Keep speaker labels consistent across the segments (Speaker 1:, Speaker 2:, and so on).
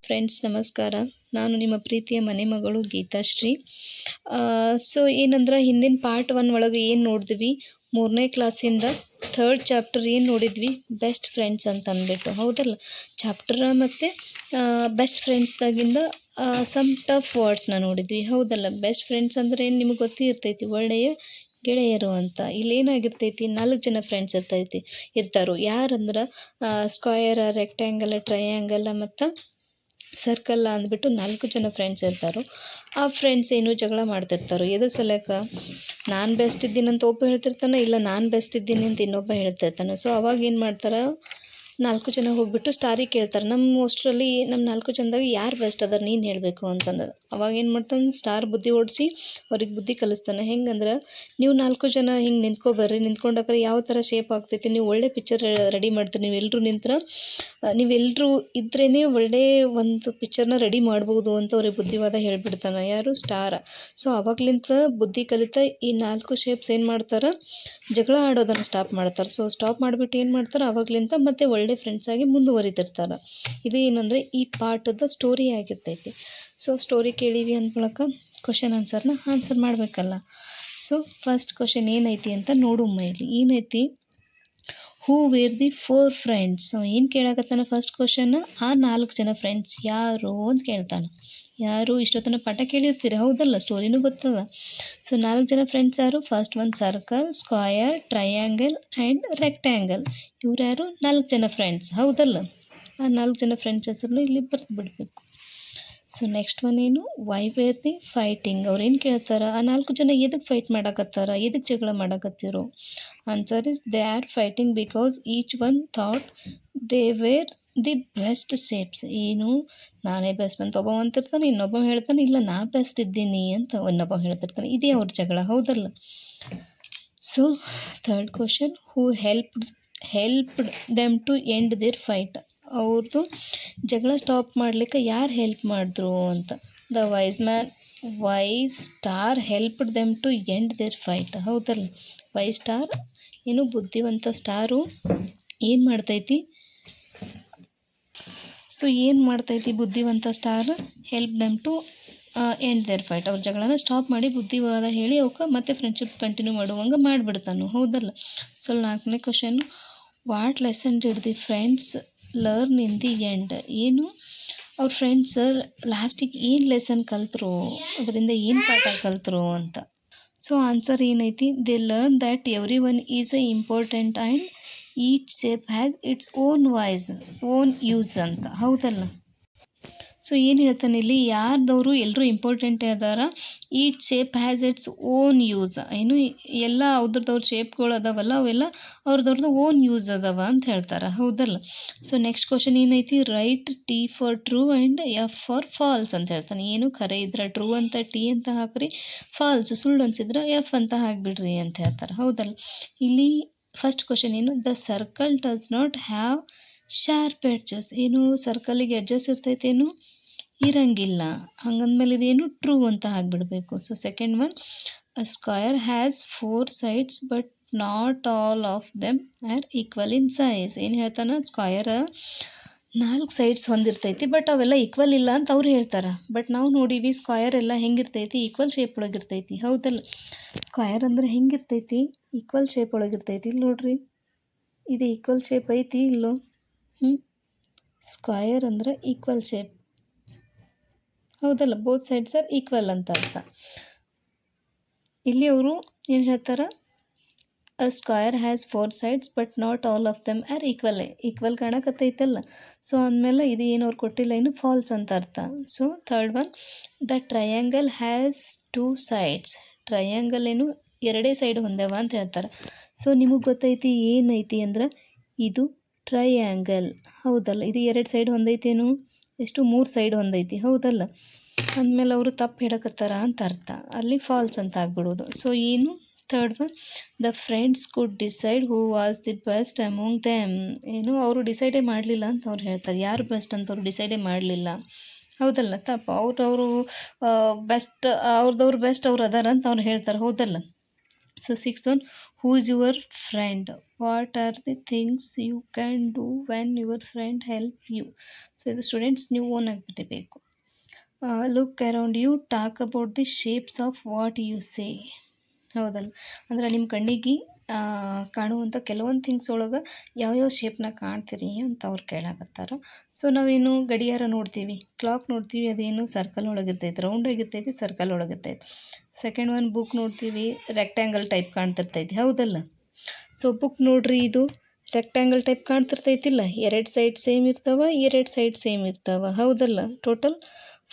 Speaker 1: Friends, ನಮಸ್ಕಾರ. ನಾನು ನಿಮ್ಮ ಪ್ರೀತಿಯ ಮನೆ ಮಗಳು ಗೀತಾಶ್ರೀ. ಸೊ ಏನಂದ್ರೆ ಹಿಂದಿನ ಪಾರ್ಟ್ 1 ಒಳಗೆ ಏನು ನೋಡಿದ್ವಿ, 3ನೇ ಕ್ಲಾಸಿಂದ 3rd ಚಾಪ್ಟರ್ ಏನು ನೋಡಿದ್ವಿ, ಬೆಸ್ಟ್ ಫ್ರೆಂಡ್ಸ್ ಅಂತ ಅಂದ್ಬಿಟ್ಟು. ಹೌದಲ್ಲ, ಚಾಪ್ಟರ್ ಮತ್ತು ಬೆಸ್ಟ್ ಫ್ರೆಂಡ್ಸ್ದಾಗಿಂದ ಸಮ್ ಟಫ್ ವರ್ಡ್ಸ್ನ ನೋಡಿದ್ವಿ. ಹೌದಲ್ಲ, ಬೆಸ್ಟ್ ಫ್ರೆಂಡ್ಸ್ ಅಂದರೆ ಏನು ನಿಮಗೆ ಗೊತ್ತಿರ್ತೈತಿ, ಒಳ್ಳೆಯ ಗೆಳೆಯರು ಅಂತ. ಇಲ್ಲೇನಾಗಿರ್ತೈತಿ, 4 ಜನ ಫ್ರೆಂಡ್ಸ್ ಇರ್ತಾರೋ. ಯಾರಂದ್ರೆ ಸ್ಕ್ವಯರ್, ರೆಕ್ಟ್ಯಾಂಗಲ್, ಟ್ರಯಾಂಗಲ್ ಮತ್ತು ಸರ್ಕಲ್ ಅಂದ್ಬಿಟ್ಟು 4 ಜನ ಫ್ರೆಂಡ್ಸ್ ಇರ್ತಾರೋ. ಆ ಫ್ರೆಂಡ್ಸ್ ಏನು ಜಗಳ ಮಾಡ್ತಿರ್ತಾರೋ. ಎದ್ರ ಸಲಕ, ನಾನು ಬೆಸ್ಟ್ ಇದ್ದೀನಂತ ಒಬ್ಬ ಹೇಳ್ತಿರ್ತಾನೆ, ಇಲ್ಲ ನಾನು ಬೆಸ್ಟ್ ಇದ್ದೀನಿ ಅಂತ ಇನ್ನೊಬ್ಬ ಹೇಳ್ತಿರ್ತಾನೆ. ಸೊ ಅವಾಗ ಏನು ಮಾಡ್ತಾರೆ, 4 ಜನ ಹೋಗ್ಬಿಟ್ಟು ಸ್ಟಾರಿಗೆ ಕೇಳ್ತಾರೆ, ನಮ್ಮ ಅಷ್ಟರಲ್ಲಿ ನಮ್ಮ 4 ಜನದಾಗ ಯಾರು ಬೆಸ್ಟ್ ಅದಾರ ನೀನು ಹೇಳಬೇಕು ಅಂತಂದು. ಅವಾಗ ಏನು ಮಾಡ್ತಾನೆ, ಸ್ಟಾರ್ ಬುದ್ಧಿ ಓಡಿಸಿ ಅವ್ರಿಗೆ ಬುದ್ಧಿ ಕಲಿಸ್ತಾನೆ. ಹೆಂಗಂದ್ರೆ, ನೀವು 4 ಜನ ಹಿಂಗೆ ನಿಂತ್ಕೊಬರ್ರಿ, ನಿಂತ್ಕೊಂಡಾಕ್ರೆ ಯಾವ ಥರ ಶೇಪ್ ಆಗ್ತೈತಿ, ನೀವು ಒಳ್ಳೆ ಪಿಕ್ಚರ್ ರೆಡಿ ಮಾಡ್ತೀರಿ. ನೀವೆಲ್ಲರೂ ನಿಂತ್ರೆ, ನೀವೆಲ್ಲರೂ ಇದ್ರೇ ಒಳ್ಳೆ ಒಂದು ಪಿಕ್ಚರ್ನ ರೆಡಿ ಮಾಡ್ಬೋದು ಅಂತ ಅವ್ರಿಗೆ ಬುದ್ಧಿವಾದ ಹೇಳಿಬಿಡ್ತಾನೆ. ಯಾರು, ಸ್ಟಾರ. ಸೊ ಅವಾಗ್ಲಿಂತ ಬುದ್ಧಿ ಕಲಿತಾ ಈ 4 ಶೇಪ್ಸ್ ಏನು ಮಾಡ್ತಾರೆ, ಜಗಳ ಆಡೋದನ್ನು ಸ್ಟಾಪ್ ಮಾಡ್ತಾರೆ. ಸೊ ಸ್ಟಾಪ್ ಮಾಡಿಬಿಟ್ಟು ಏನು ಮಾಡ್ತಾರೆ, ಅವಾಗ್ಲಿಂತ ಮತ್ತೆ ಒಳ್ಳೆ ಫ್ರೆಂಡ್ಸ್ ಆಗಿ ಮುಂದುವರಿತಿರ್ತಾರೆ. ಇದು ಏನಂದರೆ ಈ ಪಾಠದ ಸ್ಟೋರಿ ಆಗಿರ್ತೈತಿ. ಸೊ ಸ್ಟೋರಿ ಕೇಳೀವಿ ಅಂದ್ಕೊಳಕ್ಕೆ ಕ್ವಶನ್ ಆನ್ಸರ್ ಮಾಡಬೇಕಲ್ಲ. ಸೊ ಫಸ್ಟ್ ಕ್ವಶನ್ ಏನೈತಿ ಅಂತ ನೋಡುಮ್ಮ. ಇಲ್ಲಿ ಏನೈತಿ, ಹೂ ವೇರ್ ದಿ 4 ಫ್ರೆಂಡ್ಸ್. ಏನು ಕೇಳಾಕತ್ತಾನ ಫಸ್ಟ್ ಕ್ವಶನ್, ಆ 4 ಜನ ಫ್ರೆಂಡ್ಸ್ ಯಾರು ಅಂತ ಕೇಳ್ತಾನೆ. ಯಾರು, ಇಷ್ಟೊತ್ತನ ಪಾಠ ಕೇಳಿರ್ತೀರಿ ಹೌದಲ್ಲ, ಸ್ಟೋರಿನೂ ಗೊತ್ತದ. ಸೊ 4 ಜನ ಫ್ರೆಂಡ್ಸ್ ಯಾರು, ಫಸ್ಟ್ ಒಂದು circle, square, triangle and rectangle. ಇವ್ರು ಯಾರು, 4 ಜನ ಫ್ರೆಂಡ್ಸ್ ಹೌದಲ್ಲ. ಆ 4 ಜನ ಫ್ರೆಂಡ್ಸ್ ಹೆಸರನ್ನ ಇಲ್ಲಿ ಬರ್ದು ಬಿಡಬೇಕು. ಸೊ ನೆಕ್ಸ್ಟ್ ಒನ್ ಏನು, ವೈ ವೇರ್ ದಿ ಫೈಟಿಂಗ್. ಅವ್ರು ಏನು ಕೇಳ್ತಾರೆ, ಆ 4 ಜನ ಎದಕ್ಕೆ ಫೈಟ್ ಮಾಡಕತ್ತಾರ, ಎದಕ್ಕೆ ಜಗಳ ಮಾಡಕತ್ತಿರೋ. Answer is, they are fighting because each one thought they were the best shapes. ಏನು, ನಾನೇ ಬೆಸ್ಟ್ ಅಂತ ಒಬ್ಬ ಅಂತಿರ್ತಾನೆ, ಇನ್ನೊಬ್ಬ ಹೇಳ್ತಾನೆ ಇಲ್ಲ ನಾ ಬೆಸ್ಟ್ ಇದ್ದೀನಿ ಅಂತ ಇನ್ನೊಬ್ಬ ಹೇಳ್ತಿರ್ತಾನೆ. ಇದೇ ಅವ್ರ ಜಗಳ ಹೌದಲ್ಲ. So third question, who helped them to end their fight. ಅವ್ರದ್ದು ಜಗಳ ಸ್ಟಾಪ್ ಮಾಡ್ಲಿಕ್ಕೆ ಯಾರು ಹೆಲ್ಪ್ ಮಾಡಿದ್ರು ಅಂತ. The wise star helped them to end their fight. ಹೌದಲ್ಲ, ವೈಸ್ ಸ್ಟಾರ್ ಏನು, ಬುದ್ಧಿವಂತ ಸ್ಟಾರು ಏನು ಮಾಡ್ತೈತಿ. ಸೊ ಏನು ಮಾಡ್ತೈತಿ ಬುದ್ಧಿವಂತ star, help them to end their fight. ಅವ್ರ ಜಗಳನ ಸ್ಟಾಪ್ ಮಾಡಿ ಬುದ್ಧಿವಾದ ಹೇಳಿ ಅವಕ್ಕೆ ಮತ್ತೆ ಫ್ರೆಂಡ್ಶಿಪ್ ಕಂಟಿನ್ಯೂ ಮಾಡುವಂಗೆ ಮಾಡಿಬಿಡ್ತಾನು. ಹೌದಲ್ಲ. ಸೊ 4ನೇ question, what lesson did the friends learn in the end. ಏನು, ಅವ್ರ ಫ್ರೆಂಡ್ಸ್ ಲಾಸ್ಟಿಗೆ ಏನು ಲೆಸನ್ ಕಲ್ತರು, ಅದರಿಂದ ಏನು ಪಾಠ ಕಲ್ತರು ಅಂತ. ಸೊ ಆನ್ಸರ್ ಏನೈತಿ, they learn that every one is A important and each shape has its own use ಅಂತ. ಹೌದಲ್ಲ. ಸೊ ಏನು ಹೇಳ್ತಾನೆ ಇಲ್ಲಿ, ಯಾರ್ದವರು ಎಲ್ಲರೂ ಇಂಪಾರ್ಟೆಂಟೇ ಅದಾರ, each shape has its own use. ಏನು, ಎಲ್ಲ ಅವ್ರದ್ದವ್ರ ಶೇಪ್ಗಳು ಅದಾವಲ್ಲ, ಅವೆಲ್ಲ ಅವ್ರದ್ದು ಓನ್ ಯೂಸ್ ಅದಾವ ಅಂತ ಹೇಳ್ತಾರೆ. ಹೌದಲ್ಲ. ಸೊ ನೆಕ್ಸ್ಟ್ ಕ್ವಶನ್ ಏನೈತಿ, write T for true and F for false ಅಂತ ಹೇಳ್ತಾನೆ. ಏನು, ಖರೆ ಇದ್ರೆ ಟ್ರೂ ಅಂತ ಟಿ ಅಂತ ಹಾಕ್ರಿ, ಫಾಲ್ಸ್ ಸುಳ್ಳು ಅನ್ಸಿದ್ರೆ ಎಫ್ ಅಂತ ಹಾಕ್ಬಿಡ್ರಿ ಅಂತ ಹೇಳ್ತಾರೆ. ಹೌದಲ್ಲ. ಇಲ್ಲಿ ಫಸ್ಟ್ ಕ್ವಶನ್ ಏನು, the circle does not have sharp edges. ಏನು, ಸರ್ಕಲಿಗೆ ಎಡ್ಜಸ್ ಇರ್ತೈತೇನು, ಇರಂಗಿಲ್ಲ. ಹಂಗಂದ್ಮೇಲೆ ಇದೇನು, ಟ್ರೂ ಅಂತ ಹಾಕ್ಬಿಡ್ಬೇಕು. So second one, a square has 4 sides but not all of them are equal in size. ಏನು ಹೇಳ್ತಾನೆ, ಸ್ಕ್ವಯರ್ 4 ಸೈಡ್ಸ್ ಹೊಂದಿರ್ತೈತಿ, ಬಟ್ ಅವೆಲ್ಲ ಈಕ್ವಲ್ ಇಲ್ಲ ಅಂತ ಅವ್ರು ಹೇಳ್ತಾರೆ. ಬಟ್ ನಾವು ನೋಡೀವಿ ಸ್ಕ್ವಯರ್ ಎಲ್ಲ ಹೆಂಗಿರ್ತೈತಿ, ಈಕ್ವಲ್ ಶೇಪ್ ಒಳಗಿರ್ತೈತಿ. ಹೌದಲ್ಲ. ಸ್ಕ್ವಯರ್ ಅಂದರೆ ಹೆಂಗಿರ್ತೈತಿ, ಈಕ್ವಲ್ ಶೇಪ್ ಒಳಗಿರ್ತೈತಿ. ಇಲ್ಲಿ ನೋಡ್ರಿ, ಇದು ಈಕ್ವಲ್ ಶೇಪ್ ಐತಿ ಇಲ್ಲೋ. ಸ್ಕ್ವಯರ್ ಅಂದರೆ ಈಕ್ವಲ್ ಶೇಪ್. ಹೌದಲ್ಲ, ಬೋತ್ ಸೈಡ್ಸ್ ಆರ್ ಈಕ್ವಲ್ ಅಂತ ಅರ್ಥ. ಇಲ್ಲಿ ಅವರು ಏನು ಹೇಳ್ತಾರೆ, a square has 4 sides but not all of them are equal ಕಾಣಕತ್ತೈತಲ್ಲ. ಸೊ ಅಂದಮೇಲೆ ಇದು ಏನು ಅವ್ರು ಕೊಟ್ಟಿಲ್ಲ, ಏನು ಫಾಲ್ಸ್ ಅಂತ ಅರ್ಥ. So third one, the triangle has 2 sides. Triangle ಏನು, 2 ಸೈಡ್ ಹೊಂದ್ಯಾವ ಅಂತ ಹೇಳ್ತಾರೆ. ಸೊ ನಿಮಗೆ ಗೊತ್ತೈತಿ ಏನೈತಿ ಅಂದ್ರೆ, ಇದು ಟ್ರಯಾಂಗಲ್. ಹೌದಲ್ಲ. ಇದು 2 ಸೈಡ್ ಹೊಂದೈತೇನು, ಎಷ್ಟು 3 ಸೈಡ್ ಹೊಂದೈತಿ. ಹೌದಲ್ಲ. ಅಂದಮೇಲೆ ಅವರು ತಪ್ಪು ಹೇಳಕತ್ತಾರ ಅಂತ ಅರ್ಥ. ಅಲ್ಲಿ ಫಾಲ್ಸ್ ಅಂತ ಆಗ್ಬಿಡೋದು. ಸೊ ಏನು, third one, the friends could decide who was the best ಅಮೋಂಗ್ them. ಏನು, ಅವರು ಡಿಸೈಡೇ ಮಾಡಲಿಲ್ಲ ಅಂತ ಅವ್ರು ಹೇಳ್ತಾರೆ. ಯಾರು ಬೆಸ್ಟ್ ಅಂತ ಅವ್ರು ಡಿಸೈಡೇ ಮಾಡಲಿಲ್ಲ. ಹೌದಲ್ಲ. ತಪ್ಪು, ಅವ್ರವರು ಬೆಸ್ಟ್, ಅವ್ರದವ್ರು ಬೆಸ್ಟ್ ಅವ್ರು ಅದಾರ ಅಂತ ಅವ್ರು ಹೇಳ್ತಾರೆ. ಹೌದಲ್ಲ. So sixth one, who is your friend? What are the things you can do when your friend help you? So ಇದು ಸ್ಟೂಡೆಂಟ್ಸ್ ನೀವು ಓನ್ ಆಗಿಬಿಟ್ಟಿರಬೇಕು. Look around you, talk about the shapes of what you say. ಹೌದಲ್ಲ, ಅಂದ್ರೆ ನಿಮ್ಮ ಕಣ್ಣಿಗೆ ಕಾಣುವಂಥ ಕೆಲವೊಂದು things ಒಳಗೆ ಯಾವ್ಯಾವ ಶೇಪ್ನ ಕಾಣ್ತೀರಿ ಅಂತ ಅವ್ರು ಕೇಳಾಕತ್ತಾರ. ಸೊ ನಾವೇನು ಗಡಿಯಾರ ನೋಡ್ತೀವಿ, ಕ್ಲಾಕ್ ನೋಡ್ತೀವಿ, ಅದೇನು ಸರ್ಕಲ್ ಒಳಗಿರ್ತೈತೆ, ರೌಂಡ್ ಆಗಿರ್ತೈತಿ, ಸರ್ಕಲ್ ಒಳಗಿರ್ತೈತಿ. ಸೆಕೆಂಡ್ ಒನ್ ಬುಕ್ ನೋಡ್ತೀವಿ, ರೆಕ್ಟ್ಯಾಂಗಲ್ ಟೈಪ್ ಕಾಣ್ತಿರ್ತೈತಿ, ಹೌದಲ್ಲ. ಸೊ ಬುಕ್ ನೋಡ್ರಿ, ಇದು ರೆಕ್ಟ್ಯಾಂಗಲ್ ಟೈಪ್ ಕಾಣ್ತಿರ್ತೈತಿಲ್ಲ, 2 ಸೈಡ್ ಸೇಮ್ ಇರ್ತಾವ, 2 ಸೈಡ್ ಸೇಮ್ ಇರ್ತಾವ, ಹೌದಲ್ಲ. ಟೋಟಲ್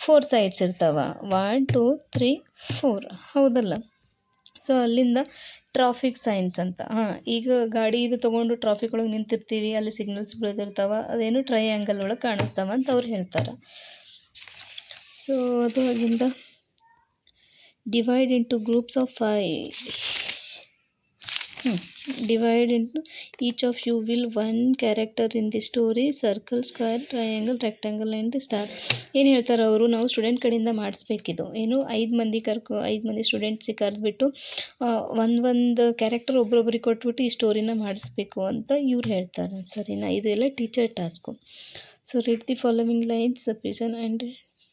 Speaker 1: 4 ಸೈಡ್ಸ್ ಇರ್ತಾವ, 1 2 3 4, ಹೌದಲ್ಲ. ಸೊ ಅಲ್ಲಿಂದ ಟ್ರಾಫಿಕ್ ಸೈನ್ಸ್ ಅಂತ, ಈಗ ಗಾಡಿ ಇದು ತೊಗೊಂಡು ಟ್ರಾಫಿಕ್ ಒಳಗೆ ನಿಂತಿರ್ತೀವಿ, ಅಲ್ಲಿ ಸಿಗ್ನಲ್ಸ್ ಬೆಳೆದಿರ್ತಾವ, ಅದೇನು ಟ್ರಯಾಂಗಲ್ ಒಳಗೆ ಕಾಣಿಸ್ತಾವ ಅಂತ ಅವ್ರು ಹೇಳ್ತಾರೆ. ಸೊ ಅದು ಅಲ್ಲಿಂದ divide into groups of 5. Divide into each of you will one character in the story, circle, square, triangle, rectangle and the star. ಏನು ಹೇಳ್ತಾರೆ ಅವರು, ನಾವು ಸ್ಟೂಡೆಂಟ್ ಕಡೆಯಿಂದ ಮಾಡಿಸ್ಬೇಕಿದು. ಏನು 5 ಮಂದಿ ಸ್ಟೂಡೆಂಟ್ಸಿಗೆ ಕರೆದ್ಬಿಟ್ಟು ಒಂದು ಕ್ಯಾರೆಕ್ಟರ್ ಒಬ್ರೊಬ್ರಿಗೆ ಕೊಟ್ಬಿಟ್ಟು ಈ ಸ್ಟೋರಿನ ಮಾಡಿಸ್ಬೇಕು ಅಂತ ಇವ್ರು ಹೇಳ್ತಾರೆ, ಸರಿನಾ. ಇದೆಲ್ಲ teacher task. So read the following lines, Pigeon and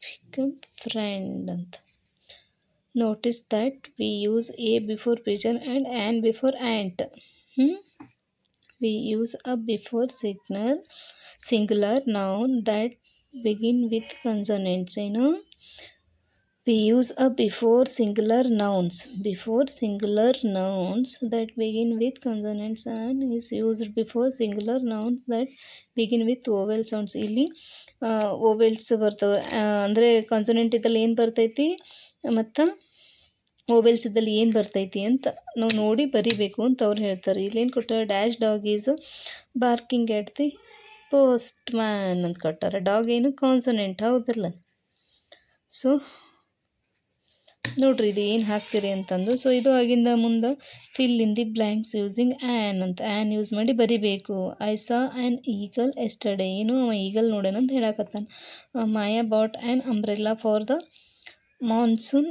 Speaker 1: become friend ಅಂತ. Notice that we use a before pigeon and an before ant. We use a before singular noun that begin with consonants. We use a before singular nouns that begin with consonants and is used before singular nouns that begin with vowel sounds. ಇಲ್ಲಿ vowels ಬರ್ತವೆ, ಅಂದರೆ consonant ಇದ್ದಲ್ಲಿ ಏನು ಬರ್ತೈತಿ ಮತ್ತು vowels ಇದ್ದಲ್ಲಿ ಏನು ಬರ್ತೈತಿ ಅಂತ ನಾವು ನೋಡಿ ಬರಿಬೇಕು ಅಂತ ಅವ್ರು ಹೇಳ್ತಾರೆ. ಇಲ್ಲೇನು ಕೊಟ್ಟಾರೆ, dash dog is barking at the postman ಅಂತ ಕೊಟ್ಟಾರೆ. ಡಾಗ್ ಏನು ಕಾನ್ಸೊನೆಂಟ್, ಹೌದಲ್ಲ. ಸೊ ನೋಡ್ರಿ ಇದು ಏನು ಹಾಕ್ತೀರಿ ಅಂತಂದು. ಸೊ ಇದು ಆಗಿಂದ ಮುಂದೆ fill in the blanks using an ಅಂತ. ಆ್ಯನ್ ಯೂಸ್ ಮಾಡಿ ಬರಿಬೇಕು. I saw an eagle yesterday, ಏನು ಅವ ಈಗಲ್ ನೋಡೋಣ ಅಂತ ಹೇಳಕತ್ತಾನ. Maya bought an umbrella for the monsoon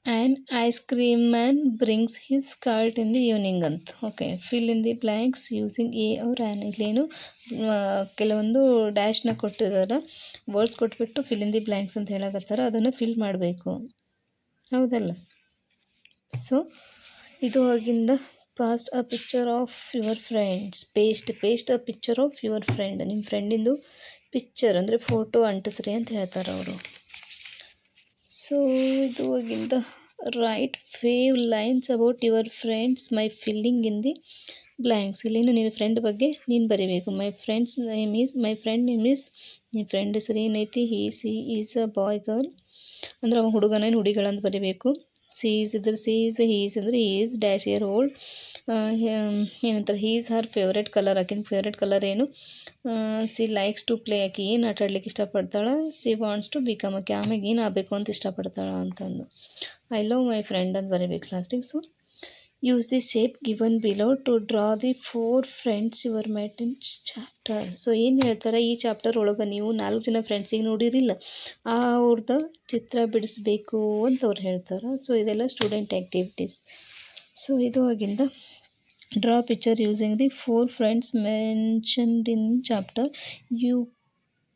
Speaker 1: and ice cream man brings his cart in the evening ಅಂತ. Okay, fill in the blanks using A ಅವ್ರ an. ಇಲ್ಲೇನು ಕೆಲವೊಂದು ಡ್ಯಾಶ್ನ ಕೊಟ್ಟಿದ್ದಾರೆ, ವರ್ಡ್ಸ್ ಕೊಟ್ಬಿಟ್ಟು ಫಿಲ್ ಇನ್ ದಿ ಬ್ಲ್ಯಾಂಕ್ಸ್ ಅಂತ ಹೇಳಕತ್ತಾರೆ, ಅದನ್ನು ಫಿಲ್ ಮಾಡಬೇಕು, ಹೌದಲ್ಲ. ಸೊ ಇದು ಆಗಿಂದ past a picture of your friends, paste a picture of your friend. ನಿಮ್ಮ ಫ್ರೆಂಡಿಂದು ಪಿಕ್ಚರ್ ಅಂದರೆ ಫೋಟೋ ಅಂಟಿಸ್ರಿ ಅಂತ ಹೇಳ್ತಾರೆ ಅವರು. ಸೊ ಇದು ಆಗಿಂದ right 5 lines about your friends my filling in the blanks. ಇಲ್ಲೇನು ನಿನ್ನ ಫ್ರೆಂಡ್ ಬಗ್ಗೆ ನೀನು ಬರೀಬೇಕು. ಮೈ ಫ್ರೆಂಡ್ ನೇಮ್ ಈಸ್, ನಿಮ್ಮ ಫ್ರೆಂಡ್ ಹೆಸರು ಏನೈತಿ, he is a boy girl ಅಂದ್ರೆ ಅವ ಹುಡುಗನೇನು ಹುಡುಗಿಗಳಂತ ಬರೀಬೇಕು. ಸಿ ಈಸ್ ಇದ್ರೆ ಸಿ ಈಸ್, ಹಿ ಈಸ್ ಅಂದರೆ he is dash year old. ಏನಂತಾರೆ, he is her favourite colour, ಆಕಿನ ಫೇವ್ರೆಟ್ ಕಲರ್ ಏನು. ಸಿ ಲೈಕ್ಸ್ ಟು ಪ್ಲೇ, ಆಕೆ ಏನು ಆಟ ಆಡ್ಲಿಕ್ಕೆ ಇಷ್ಟಪಡ್ತಾಳೆ. ಸಿ ವಾಂಟ್ಸ್ ಟು ಬಿಕಮ್, ಆಕೆ ಆಮೇಲೆ ಏನು ಆಗಬೇಕು ಅಂತ ಇಷ್ಟಪಡ್ತಾಳೆ ಅಂತಂದು. ಐ ಲವ್ ಮೈ ಫ್ರೆಂಡ್ ಅಂತ ಬರೀಬೇಕು ಲಾಸ್ಟಿಗೆ. So use the shape given below to draw the 4 friends your met in chapter. So ಏನು ಹೇಳ್ತಾರೆ, ಈ ಚಾಪ್ಟರ್ ಒಳಗೆ ನೀವು 4 ಜನ ಫ್ರೆಂಡ್ಸಿಗೆ ನೋಡಿರಿಲ್ಲ, ಅವ್ರದ್ದು ಚಿತ್ರ ಬಿಡಿಸ್ಬೇಕು ಅಂತ ಅವ್ರು ಹೇಳ್ತಾರೆ. ಸೊ ಇದೆಲ್ಲ ಸ್ಟೂಡೆಂಟ್ ಆ್ಯಕ್ಟಿವಿಟೀಸ್. ಸೊ ಇದು ಆಗಿಂದ draw picture using the 4 friends mentioned in chapter. You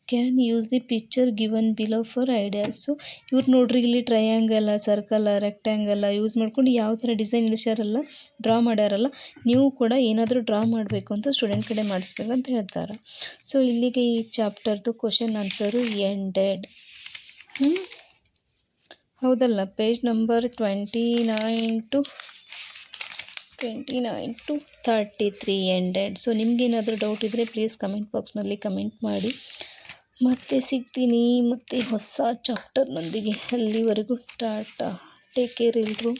Speaker 1: can use the picture given below for ideas. So ಇವ್ರು ನೋಡ್ರಿ, ಇಲ್ಲಿ ಟ್ರಯಾಂಗಲ, ಸರ್ಕಲ, ರೆಕ್ಟ್ಯಾಂಗಲ ಯೂಸ್ ಮಾಡ್ಕೊಂಡು ಯಾವ ಥರ ಡಿಸೈನ್ ಇಳಿಸ್ಯಾರಲ್ಲ, ಡ್ರಾ ಮಾಡ್ಯಾರಲ್ಲ, ನೀವು ಕೂಡ ಏನಾದರೂ ಡ್ರಾ ಮಾಡಬೇಕು ಅಂತ ಸ್ಟೂಡೆಂಟ್ ಕಡೆ ಮಾಡಿಸ್ಬೇಕು ಅಂತ ಹೇಳ್ತಾರೆ. ಸೊ ಇಲ್ಲಿಗೆ ಈ ಚಾಪ್ಟರ್ದು ಕ್ವಶನ್ ಆನ್ಸರು ಎಂಡೆಡ್. ಹೌದಲ್ಲ. Page number 29 to 33 ended. So ನಿಮಗೇನಾದರೂ ಡೌಟ್ ಇದ್ದರೆ ಪ್ಲೀಸ್ ಕಮೆಂಟ್ ಬಾಕ್ಸ್ನಲ್ಲಿ ಕಮೆಂಟ್ ಮಾಡಿ. ಮತ್ತೆ ಸಿಗ್ತೀನಿ ಮತ್ತೆ ಹೊಸ ಚಾಪ್ಟರ್ನೊಂದಿಗೆ. ಅಲ್ಲಿವರೆಗೂ ಟಾಟಾ, ಟೇಕ್ ಕೇರ್ ಎಲ್ರು.